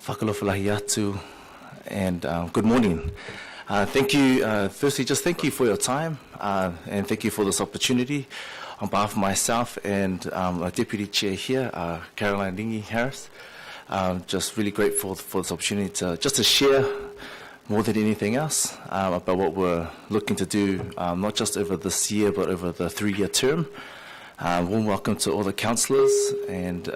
Whakalofalahi atu, and good morning. Thank you, firstly, just thank you for your time, and thank you for this opportunity. On behalf of myself and our Deputy Chair here, Caroline Lingi Harris, just really grateful for this opportunity to share more than anything else about what we're looking to do, not just over this year, but over the 3-year term. Warm welcome to all the councillors and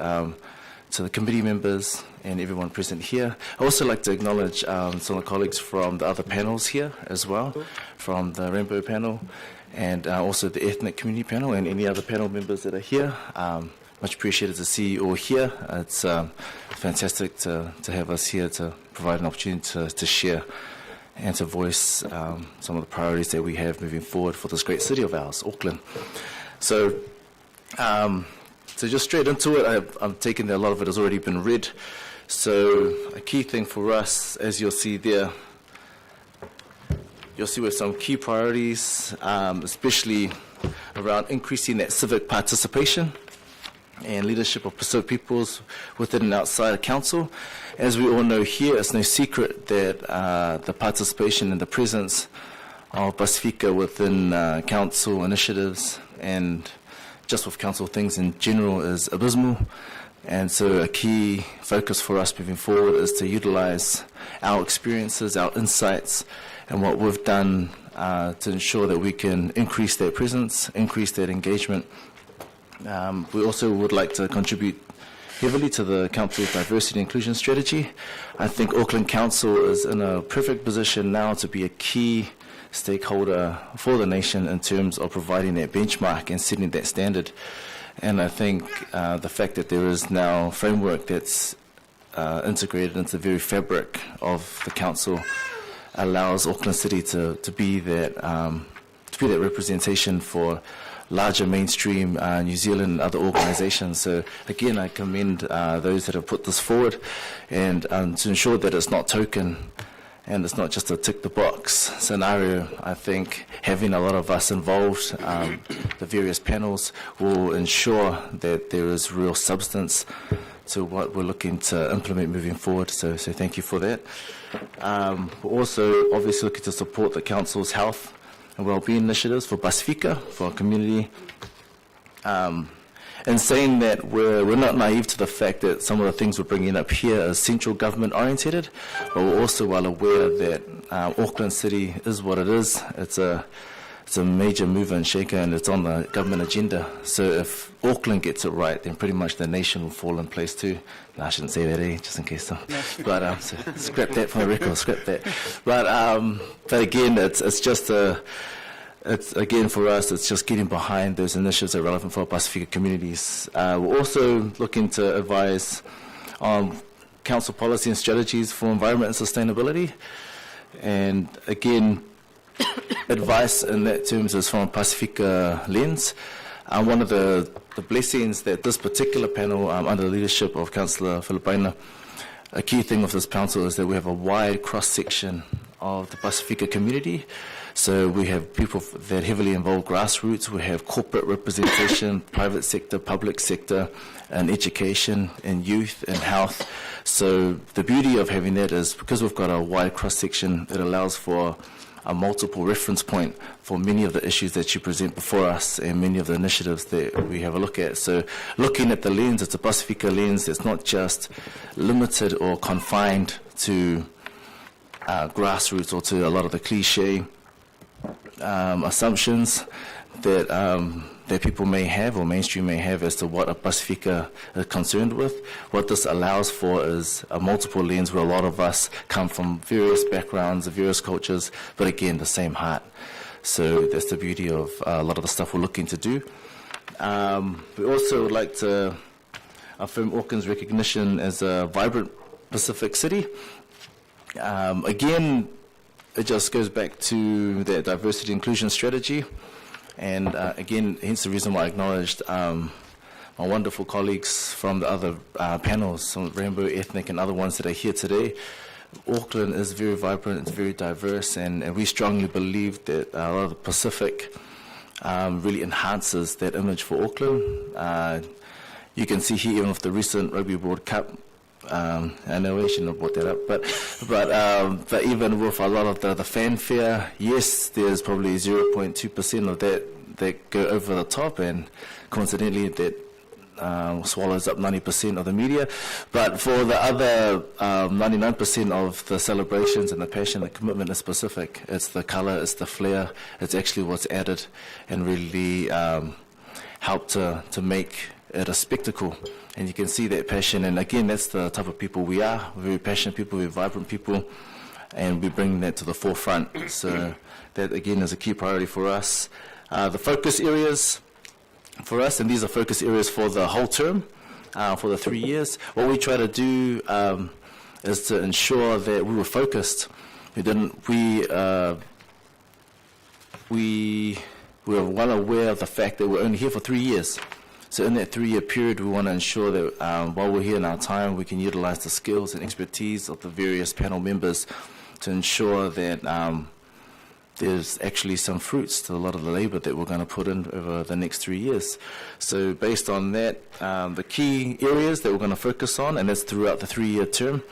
to the committee members and everyone present here. I also like to acknowledge some of the colleagues from the other panels here as well, from the Rainbow panel and also the Ethnic Community panel and any other panel members that are here. Much appreciated to see you all here. It's fantastic to have us here to provide an opportunity to share and to voice some of the priorities that we have moving forward for this great city of ours, Auckland. So just straight into it, I'm taking that a lot of it has already been read. So a key thing for us, as you'll see there, you'll see with some key priorities, especially around increasing that civic participation and leadership of Pacific peoples within and outside of council. As we all know here, it's no secret that the participation and the presence of Pasifika within council initiatives and just with council things in general is abysmal. And so a key focus for us moving forward is to utilise our experiences, our insights, and what we've done to ensure that we can increase their presence, increase their engagement. We also would like to contribute heavily to the council's diversity and inclusion strategy. I think Auckland Council is in a perfect position now to be a key stakeholder for the nation in terms of providing that benchmark and setting that standard. And I think the fact that there is now a framework that's integrated into the very fabric of the council allows Auckland City to be that representation for larger mainstream New Zealand and other organisations. So again, I commend those that have put this forward, and to ensure that it's not token and it's not just a tick the box scenario. I think having a lot of us involved, the various panels, will ensure that there is real substance to what we're looking to implement moving forward. So thank you for that. We're also obviously looking to support the council's health and wellbeing initiatives for Pasifika, for our community. And saying that we're not naive to the fact that some of the things we're bringing up here are central government orientated, but we're also well aware that Auckland City is what it is. It's a major mover and shaker, and it's on the government agenda. So if Auckland gets it right, then pretty much the nation will fall in place too. No, I shouldn't say that, just in case. So. But so scrap that from the record, scrap that. But again, it's just again, for us, it's just getting behind those initiatives that are relevant for our Pasifika communities. We're also looking to advise on council policy and strategies for environment and sustainability. And again, advice in that terms is from a Pasifika lens. One of the blessings that this particular panel, under the leadership of Councillor Filipaina, a key thing of this council is that we have a wide cross-section of the Pasifika community. So we have people that heavily involve grassroots, we have corporate representation, private sector, public sector, and education, and youth, and health. So the beauty of having that is because we've got a wide cross-section, it allows for a multiple reference point for many of the issues that you present before us and many of the initiatives that we have a look at. So looking at the lens, it's a Pasifika lens that's not just limited or confined to grassroots or to a lot of the cliche assumptions that people may have or mainstream may have as to what a Pasifika is concerned with. What this allows for is a multiple lens where a lot of us come from various backgrounds, various cultures, but again, the same heart. So that's the beauty of a lot of the stuff we're looking to do. We also would like to affirm Auckland's recognition as a vibrant Pacific city. Again, it just goes back to that diversity inclusion strategy. And again, hence the reason why I acknowledged my wonderful colleagues from the other panels, some Rainbow, Ethnic, and other ones that are here today. Auckland is very vibrant, it's very diverse, and we strongly believe that a lot of the Pacific really enhances that image for Auckland. You can see here, even with the recent Rugby World Cup I know we shouldn't have brought that up, but even with a lot of the fanfare, yes, there's probably 0.2% of that go over the top, and coincidentally that swallows up 90% of the media. But for the other 99% of the celebrations and the passion, the commitment is specific. It's the colour, it's the flair, it's actually what's added and really helped to make it a spectacle. And you can see that passion, and again, that's the type of people we are. We're very passionate people, we're vibrant people, and we bring that to the forefront. So that again is a key priority for us. The focus areas for us, and these are focus areas for the whole term, for the 3 years. What we try to do is to ensure that we were focused. We were well aware of the fact that we're only here for 3 years. So in that 3-year period, we want to ensure that while we're here in our time, we can utilize the skills and expertise of the various panel members to ensure that there's actually some fruits to a lot of the labour that we're going to put in over the next 3 years. So based on that, the key areas that we're going to focus on, and that's throughout the 3-year term,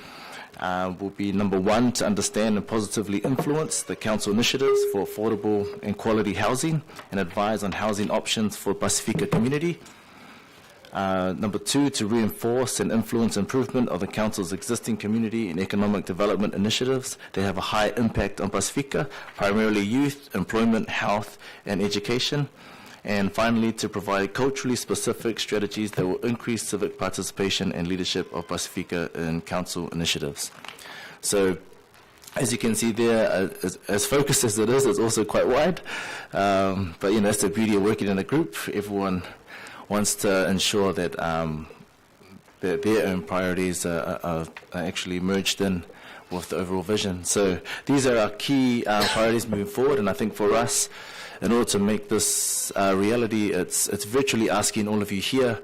will be number 1, to understand and positively influence the council initiatives for affordable and quality housing and advise on housing options for Pasifika community. Number 2, to reinforce and influence improvement of the council's existing community and economic development initiatives that have a high impact on Pasifika, primarily youth, employment, health, and education. And finally, to provide culturally specific strategies that will increase civic participation and leadership of Pasifika in council initiatives. So, as you can see there, as focused as it is, it's also quite wide. But you know, that's the beauty of working in a group. Everyone wants to ensure that that their own priorities are actually merged in with the overall vision. So these are our key priorities moving forward, and I think for us, in order to make this reality, it's virtually asking all of you here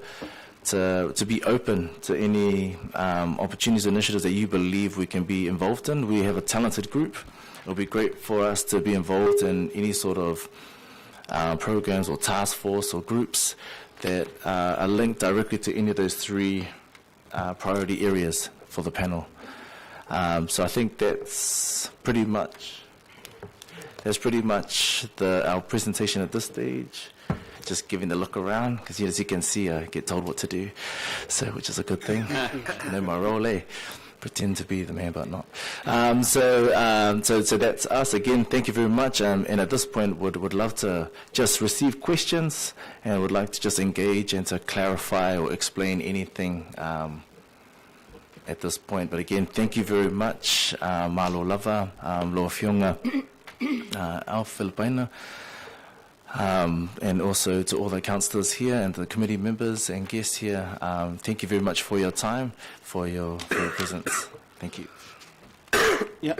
to be open to any opportunities or initiatives that you believe we can be involved in. We have a talented group. It'll be great for us to be involved in any sort of programs or task force or groups that are linked directly to any of those 3 priority areas for the panel. So I think that's pretty much our presentation at this stage. Just giving the look around, because as you can see, I get told what to do, so which is a good thing. I know my role, pretend to be the man, but not. So that's us. Again, thank you very much. And at this point, would love to just receive questions, and would like to just engage and to clarify or explain anything at this point. But again, thank you very much. Malo lava, loa whiunga, au Filipina. And also to all the councillors here and the committee members and guests here, thank you very much for your time, for your presence. Thank you. Yeah,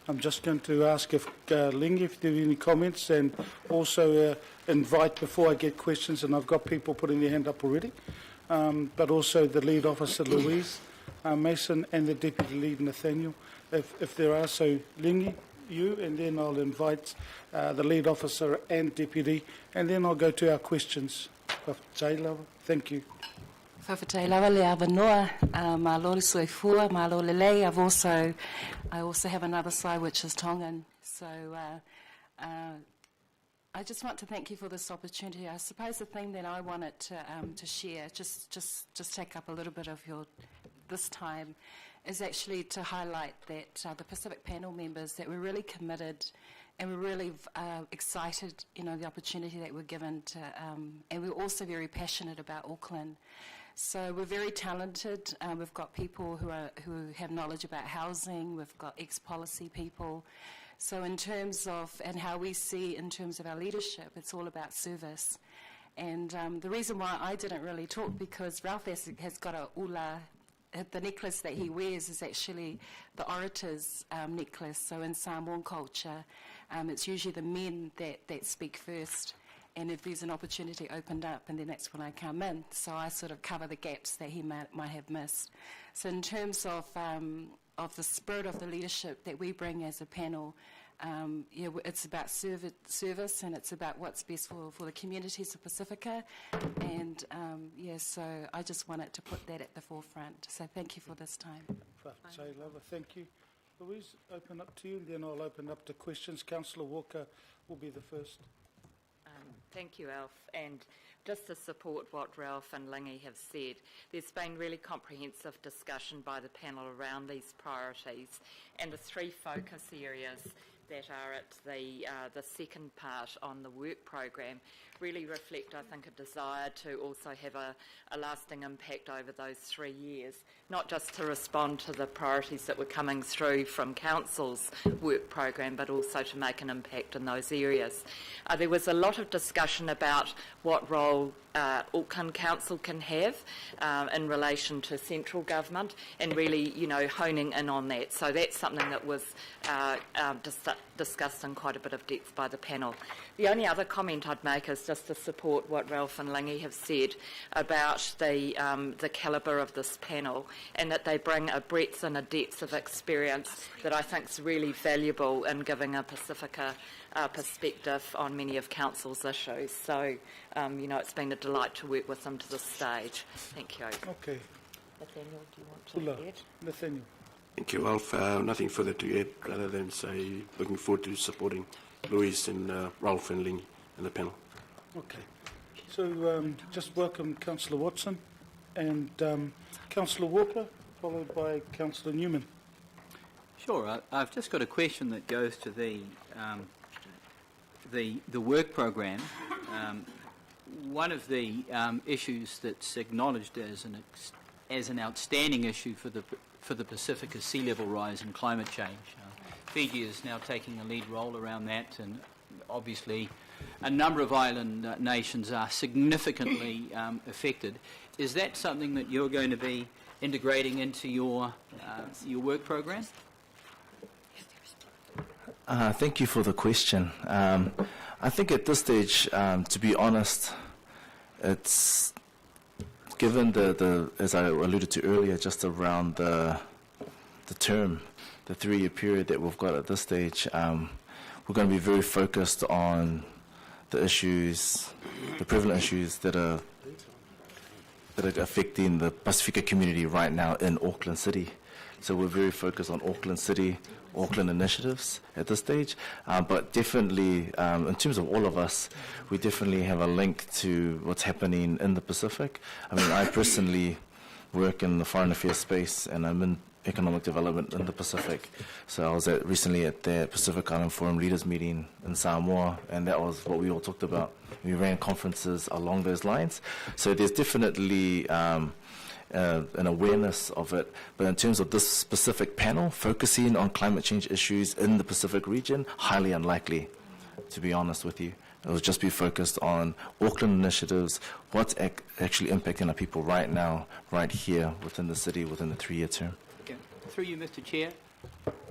I'm just going to ask if Lingi, if there are any comments, and also invite, before I get questions, and I've got people putting their hand up already, but also the lead officer Louise Mason and the deputy lead Nathaniel, if there are. So Lingi, you, and then I'll invite the lead officer and deputy, and then I'll go to our questions. Thank you. I also have another side which is Tongan. So I just want to thank you for this opportunity. I suppose the thing that I wanted to share, just take up a little bit of this time, is actually to highlight that the Pacific panel members, that we're really committed and we're really excited, the opportunity that we're given to, and we're also very passionate about Auckland. So we're very talented. We've got people who have knowledge about housing. We've got ex-policy people. So in terms of, and how we see in terms of our leadership, it's all about service. And the reason why I didn't really talk, because Ralph has got a ula. The necklace that he wears is actually the orator's necklace. So in Samoan culture, it's usually the men that speak first. And if there's an opportunity opened up, and then that's when I come in. So I sort of cover the gaps that he might have missed. So in terms of the spirit of the leadership that we bring as a panel, it's about service, and it's about what's best for the communities of Pacifica. And, so I just wanted to put that at the forefront. So thank you for this time. Thank you. Louise, open up to you, and then I'll open up to questions. Councillor Walker will be the first. Thank you, Alf. And just to support what Ralph and Lingy have said, there's been really comprehensive discussion by the panel around these priorities, and the three focus areas that are at the second part on the work program really reflect, I think, a desire to also have a lasting impact over those 3 years, not just to respond to the priorities that were coming through from Council's work program, but also to make an impact in those areas. There was a lot of discussion about what role Auckland Council can have in relation to central government, and really, honing in on that. So that's something that was discussed in quite a bit of depth by the panel. The only other comment I'd make is just to support what Ralph and Lingy have said about the calibre of this panel, and that they bring a breadth and a depth of experience that I think is really valuable in giving a Pacifica perspective on many of Council's issues. So, it's been a delight to work with them to this stage. Thank you. Okay. Nathaniel, do you want to add? Nathaniel. Thank you, Alf. Nothing further to add other than say looking forward to supporting Louise and Ralph and Ling and the panel. Okay. So just welcome Councillor Watson and Councillor Walker, followed by Councillor Newman. Sure. I've just got a question that goes to the work program. One of the issues that's acknowledged as an outstanding issue for the Pacific is sea level rise and climate change. Fiji is now taking a lead role around that, and obviously a number of island nations are significantly affected. Is that something that you're going to be integrating into your work program? Thank you for the question. I think at this stage, to be honest, it's given the as I alluded to earlier, just around the term, the 3-year period that we've got at this stage, we're going to be very focused on the issues, the prevalent issues that are affecting the Pacifica community right now in Auckland City. So we're very focused on Auckland City, Auckland initiatives at this stage, but definitely in terms of all of us, we definitely have a link to what's happening in the Pacific. I mean, I personally work in the foreign affairs space, and I'm in economic development in the Pacific. So I was recently at the Pacific Island Forum Leaders Meeting in Samoa, and that was what we all talked about. We ran conferences along those lines. So there's definitely an awareness of it, but in terms of this specific panel, focusing on climate change issues in the Pacific region, highly unlikely, to be honest with you. It will just be focused on Auckland initiatives, what's actually impacting our people right now, right here within the city, within the 3-year term. Okay. Through you, Mr. Chair,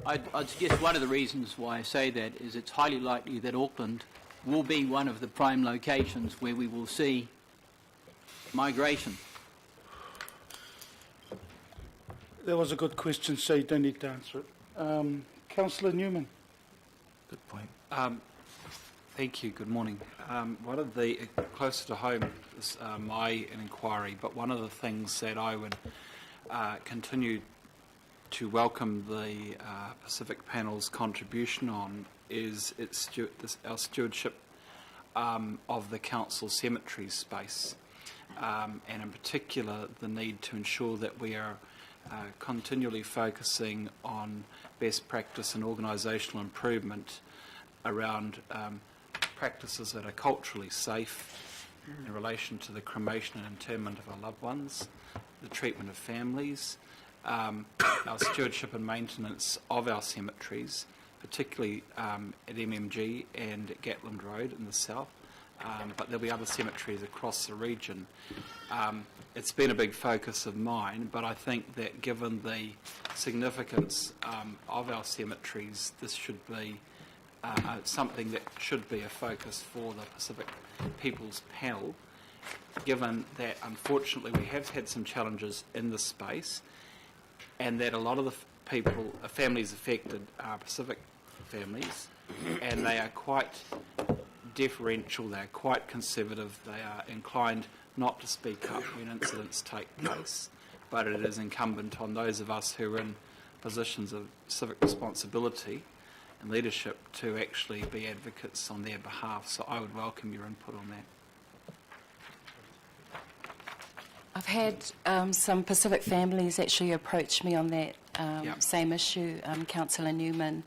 I'd suggest one of the reasons why I say that is it's highly likely that Auckland will be one of the prime locations where we will see migration. That was a good question, so you don't need to answer it. Councillor Newman. Good point. Thank you. Good morning. One of the closer to home is my inquiry, but one of the things that I would continue to welcome the Pacific Panel's contribution on is our stewardship of the council cemetery space, and in particular the need to ensure that we are continually focusing on best practice and organisational improvement around practices that are culturally safe in relation to the cremation and interment of our loved ones, the treatment of families, our stewardship and maintenance of our cemeteries, particularly at MMG and at Gatland Road in the south, but there'll be other cemeteries across the region. It's been a big focus of mine, but I think that given the significance of our cemeteries, this should be something that should be a focus for the Pacific People's Panel, given that unfortunately we have had some challenges in this space, and that a lot of the families affected are Pacific families, and they are quite deferential, they are quite conservative, they are inclined not to speak up when incidents take place, but it is incumbent on those of us who are in positions of civic responsibility and leadership to actually be advocates on their behalf. So I would welcome your input on that. I've had some Pacific families actually approach me on that same issue, Councillor Newman,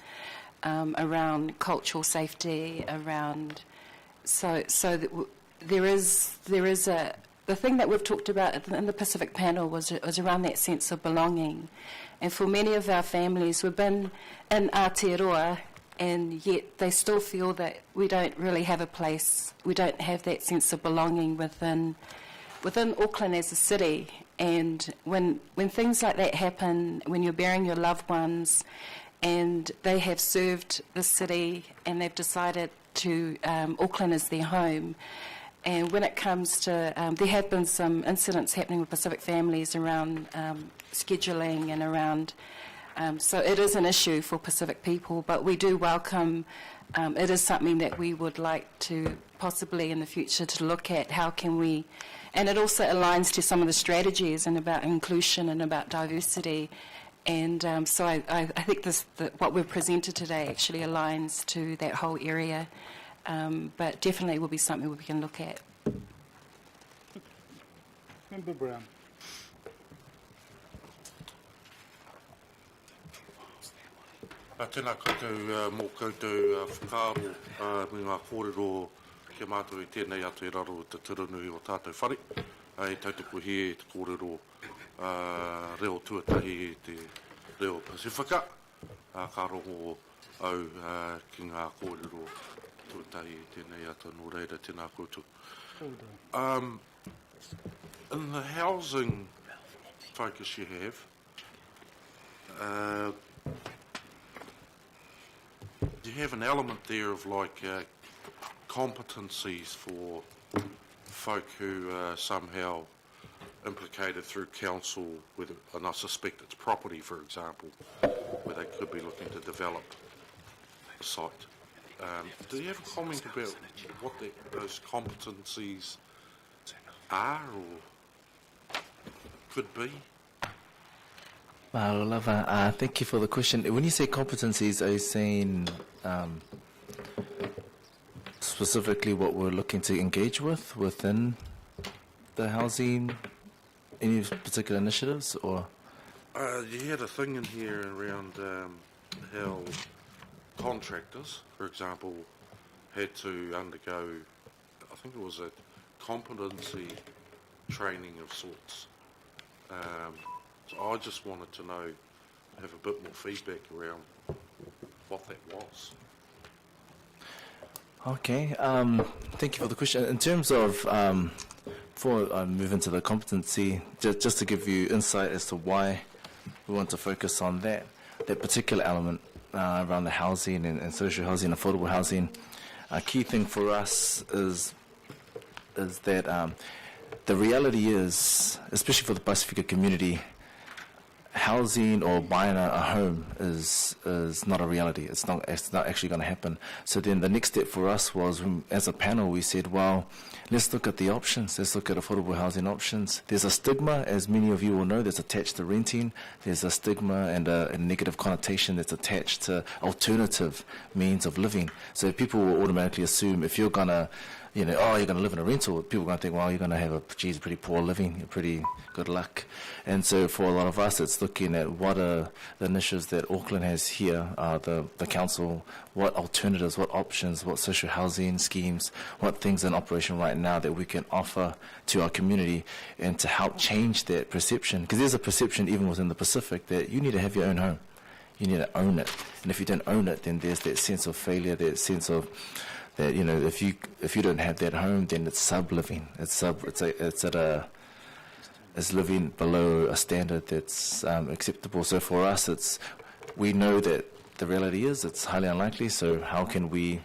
around cultural safety, around there is the thing that we've talked about in the Pacific panel was around that sense of belonging, and for many of our families we've been in Aotearoa, and yet they still feel that we don't really have a place, we don't have that sense of belonging within Auckland as a city. And when things like that happen, when you're burying your loved ones and they have served the city and they've decided to Auckland is their home, and when it comes to there have been some incidents happening with Pacific families around scheduling and around so it is an issue for Pacific people, but we do welcome it is something that we would like to possibly in the future to look at how can we. And it also aligns to some of the strategies and about inclusion and about diversity. And so I think what we've presented today actually aligns to that whole area. But definitely will be something we can look at. Member Brown. Tēnā koutou mō koutou whakaaro me ngā kōrero kia mātou i tēnei atu e raro te turunui o tātou whare. E tautoko he te kōrero reo tuatahi e te reo Pasifika. Ka rongo au ki ngā kōrero tuatahi e tēnei atu nō reira tēnā koutou. In the housing focus you have, you have an element there of like competencies for folk who are somehow implicated through council, and I suspect it's property, for example, where they could be looking to develop a site. Do you have a comment about what those competencies are or could be? Thank you for the question. When you say competencies, are you saying specifically what we're looking to engage with within the housing, any particular initiatives, or? You had a thing in here around how contractors, for example, had to undergo, I think it was a competency training of sorts. So I just wanted to know, have a bit more feedback around what that was. Okay, thank you for the question. In terms of, before I move into the competency, just to give you insight as to why we want to focus on that particular element around the housing and social housing, affordable housing. A key thing for us is that the reality is, especially for the Pasifika community, housing or buying a home is not a reality. It's not actually going to happen. So then the next step for us was, as a panel, we said, well, let's look at the options. Let's look at affordable housing options. There's a stigma, as many of you will know, that's attached to renting. There's a stigma and a negative connotation that's attached to alternative means of living. So people will automatically assume if you're going to, you're going to live in a rental, people are going to think, well, you're going to have a pretty poor living, you're pretty good luck. And so for a lot of us, it's looking at what are the initiatives that Auckland has here, the council, what alternatives, what options, what social housing schemes, what things in operation right now that we can offer to our community and to help change that perception. Because there's a perception even within the Pacific that you need to have your own home. You need to own it. And if you don't own it, then there's that sense of failure, that sense of that, if you don't have that home, then it's sub-living. It's living below a standard that's acceptable. So for us, we know that the reality is it's highly unlikely. So how can we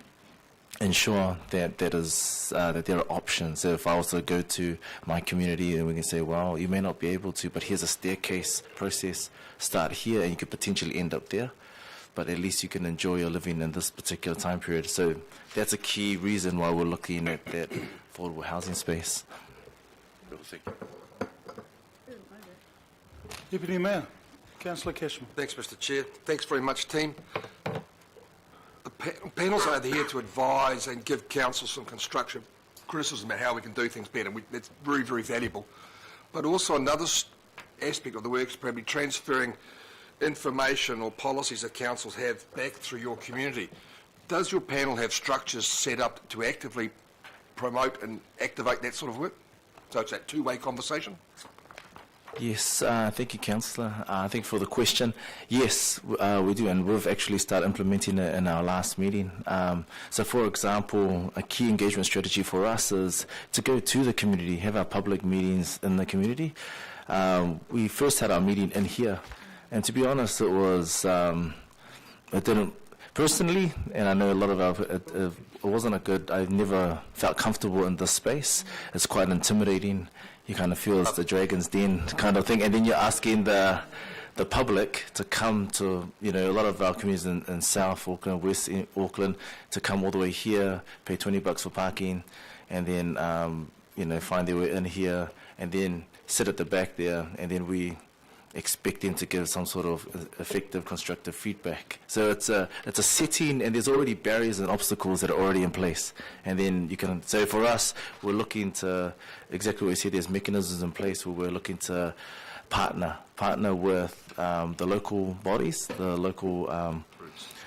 ensure that there are options? So if I was to go to my community and we can say, well, you may not be able to, but here's a staircase process. Start here, and you could potentially end up there. but at least you can enjoy your living in this particular time period. So that's a key reason why we're looking at that affordable housing space. Thank you. Deputy Mayor, Councillor Cashman. Thanks, Mr. Chair. Thanks very much, team. The panels are here to advise and give council some constructive criticism about how we can do things better. That's very, very valuable. But also another aspect of the work is probably transferring information or policies that councils have back through your community. Does your panel have structures set up to actively promote and activate that sort of work? So it's that two-way conversation? Yes, thank you, Councillor. I think for the question, yes, we do, and we've actually started implementing it in our last meeting. So, for example, a key engagement strategy for us is to go to the community, have our public meetings in the community. We first had our meeting in here, and to be honest, it was, it didn't, personally, and I know a lot of our, it wasn't a good, I never felt comfortable in this space. It's quite intimidating. You kind of feel it's the dragon's den kind of thing, and then you're asking the public to come to, you know, a lot of our communities in South Auckland, West Auckland, to come all the way here, pay $20 for parking, and then, you know, find their way in here, and then sit at the back there, and then we expect them to give some sort of effective, constructive feedback. So it's a setting, and there's already barriers and obstacles that are already in place. And then you can, so for us, we're looking to, exactly what we said, there's mechanisms in place where we're looking to partner with the local bodies, the local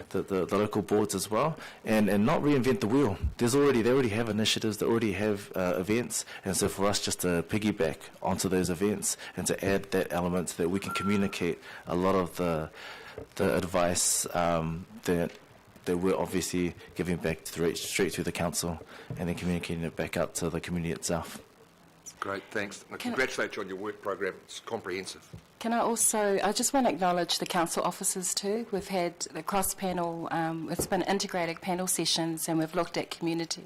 the local boards as well, and not reinvent the wheel. They already have initiatives, they already have events, and so for us just to piggyback onto those events and to add that element so that we can communicate a lot of the advice that we're obviously giving back straight through the council, and then communicating it back out to the community itself. Great, thanks. I congratulate you on your work program. It's comprehensive. Can I also, I just want to acknowledge the council officers too. We've had the cross-panel, it's been integrated panel sessions, and we've looked at community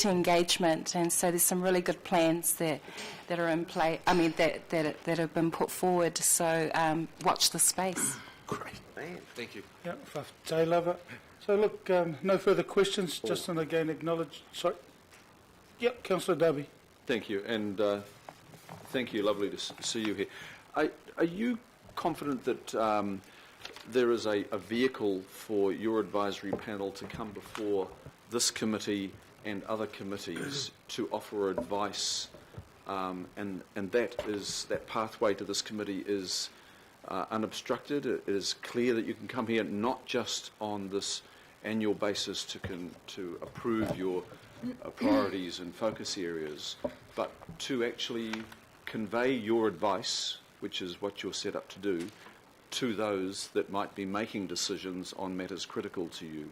engagement, and so there's some really good plans that are in play, I mean, that have been put forward, so watch the space. Great, man. Thank you. Yeah, I love it. So look, no further questions, just and again acknowledge, sorry. Yep, Councillor Darby. Thank you, and thank you. Lovely to see you here. Are you confident that there is a vehicle for your advisory panel to come before this committee and other committees to offer advice, and that pathway to this committee is unobstructed? It is clear that you can come here not just on this annual basis to approve your priorities and focus areas, but to actually convey your advice, which is what you're set up to do, to those that might be making decisions on matters critical to you?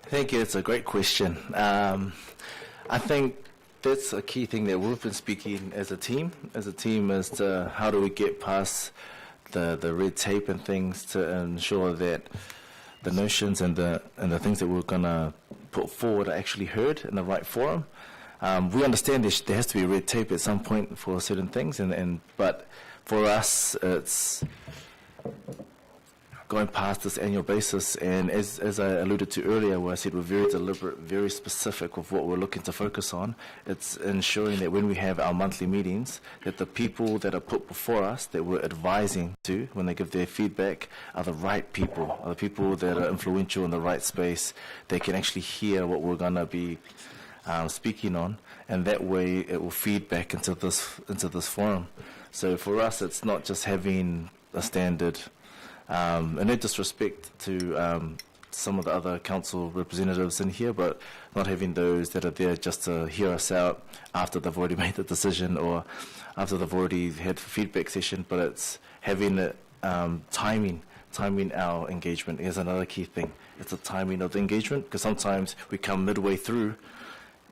Thank you. It's a great question. I think that's a key thing that we've been speaking as a team as to how do we get past the red tape and things to ensure that the notions and the things that we're going to put forward are actually heard in the right forum. We understand there has to be red tape at some point for certain things, but for us, it's going past this annual basis. And as I alluded to earlier, where I said we're very deliberate, very specific of what we're looking to focus on, it's ensuring that when we have our monthly meetings, that the people that are put before us, that we're advising to, when they give their feedback, are the right people, are the people that are influential in the right space. They can actually hear what we're going to be speaking on, and that way it will feed back into this forum. So for us, it's not just having a standard, and no disrespect to some of the other council representatives in here, but not having those that are there just to hear us out after they've already made the decision or after they've already had a feedback session, but it's having it, timing our engagement is another key thing. It's the timing of the engagement, because sometimes we come midway through,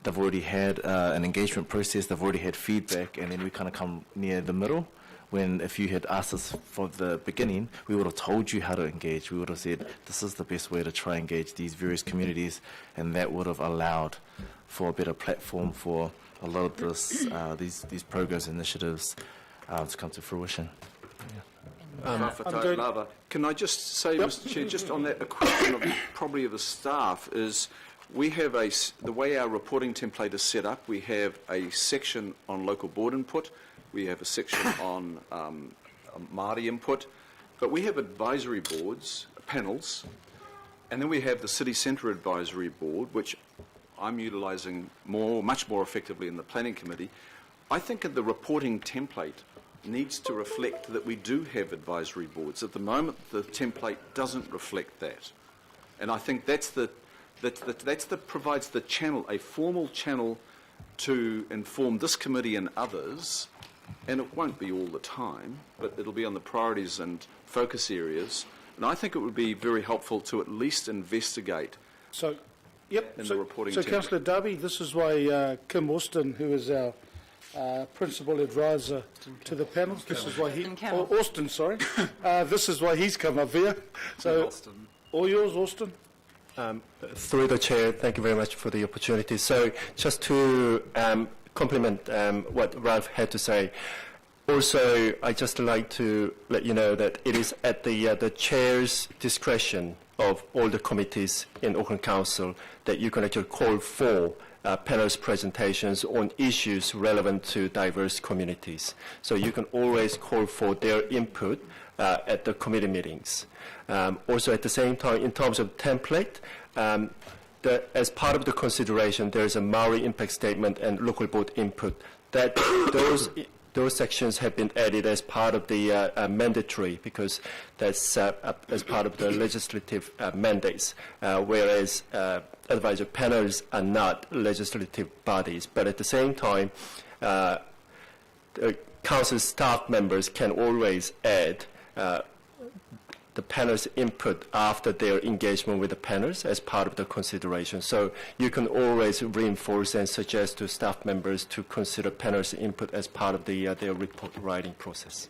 they've already had an engagement process, they've already had feedback, and then we kind of come near the middle, when if you had asked us from the beginning, we would have told you how to engage. We would have said, this is the best way to try and engage these various communities, and that would have allowed for a better platform for a lot of this, these programs and initiatives to come to fruition. Yeah. going- Lava. Can I just say, Mr. Chair, just on that, a question of probably of the staff is, we have the way our reporting template is set up, we have a section on local board input, we have a section on Māori input, but we have advisory boards, panels, and then we have the City Centre Advisory Board, which I'm utilising much more effectively in the Planning Committee. I think that the reporting template needs to reflect that we do have advisory boards. At the moment, the template doesn't reflect that, and I think provides the channel, a formal channel to inform this committee and others, and it won't be all the time, but it'll be on the priorities and focus areas. And I think it would be very helpful to at least investigate the reporting template. So, Councillor Darby, this is why Kim Austin, who is our principal advisor to the panels, this is why Austin, sorry. This is why he's come up here. So, all yours, Austin. Through the chair, thank you very much for the opportunity. So, just to complement what Ralph had to say. Also, I'd just like to let you know that it is at the chair's discretion of all the committees in Auckland Council that you can actually call for panelist presentations on issues relevant to diverse communities. So you can always call for their input at the committee meetings. Also, at the same time, in terms of template, as part of the consideration, there is a Maori impact statement and local board input. That those sections have been added as part of the mandatory, because that's as part of the legislative mandates, whereas advisory panels are not legislative bodies. But at the same time, council staff members can always add the panel's input after their engagement with the panels as part of the consideration. So you can always reinforce and suggest to staff members to consider panel's input as part of their report writing process.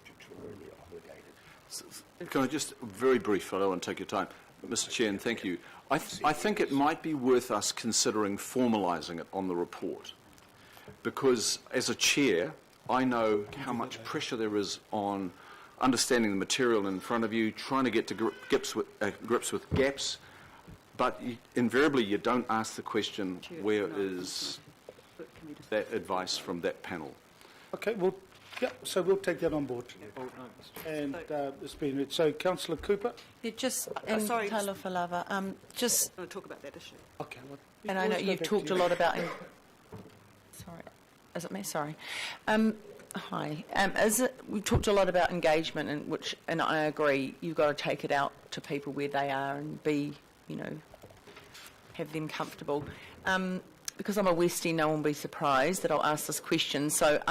Can I just, very brief, I don't want to take your time, but Mr. Chair, and thank you. I think it might be worth us considering formalising it on the report, because as a chair, I know how much pressure there is on understanding the material in front of you, trying to get to grips with gaps, but invariably you don't ask the question, where is that advice from that panel? Okay, so we'll take that on board. And it's been read. So, Councillor Cooper? Yeah, sorry. Talofa Lava, just... I want to talk about that issue. Okay. Well, and I know you've talked a lot about... Sorry. Is it me? Sorry. Hi. We've talked a lot about engagement, and I agree, you've got to take it out to people where they are and be, have them comfortable. Because I'm a Westie, no one will be surprised that I'll ask this question. So,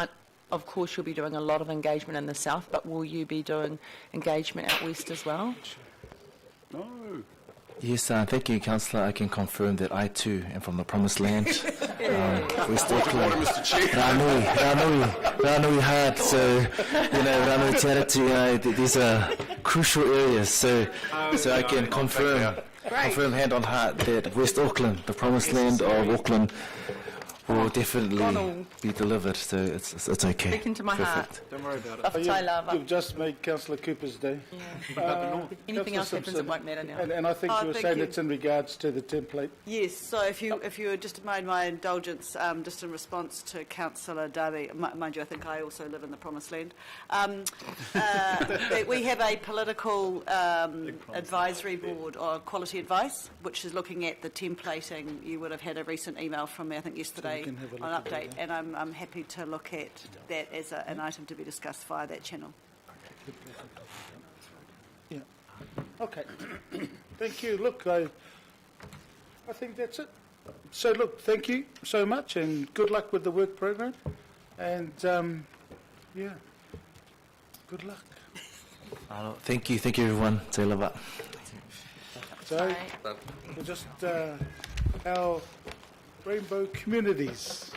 of course, you'll be doing a lot of engagement in the south, but will you be doing engagement out west as well? No. Yes, thank you, Councillor. I can confirm that I too am from the Promised Land. West Auckland. Ranui hard. So, Ranui Charity, these are crucial areas. So I can confirm hand on heart that West Auckland, the Promised Land of Auckland, will definitely be delivered. So it's okay. Speaking to my heart. Don't worry about it. You've just made Councillor Cooper's day. Yeah. Anything else happens, it won't matter now. And I think you were saying it's in regards to the template. Yes, so if you just mind my indulgence, just in response to Councillor Darby, mind you, I think I also live in the Promised Land. We have a political advisory board or quality advice, which is looking at the templating. You would have had a recent email from me, I think yesterday, on update, and I'm happy to look at that as an item to be discussed via that channel. Yeah. Okay. Thank you. Look, I think that's it. So, look, thank you so much, and good luck with the work program. And, good luck. Thank you, everyone. Te lava. So, we're just our rainbow communities.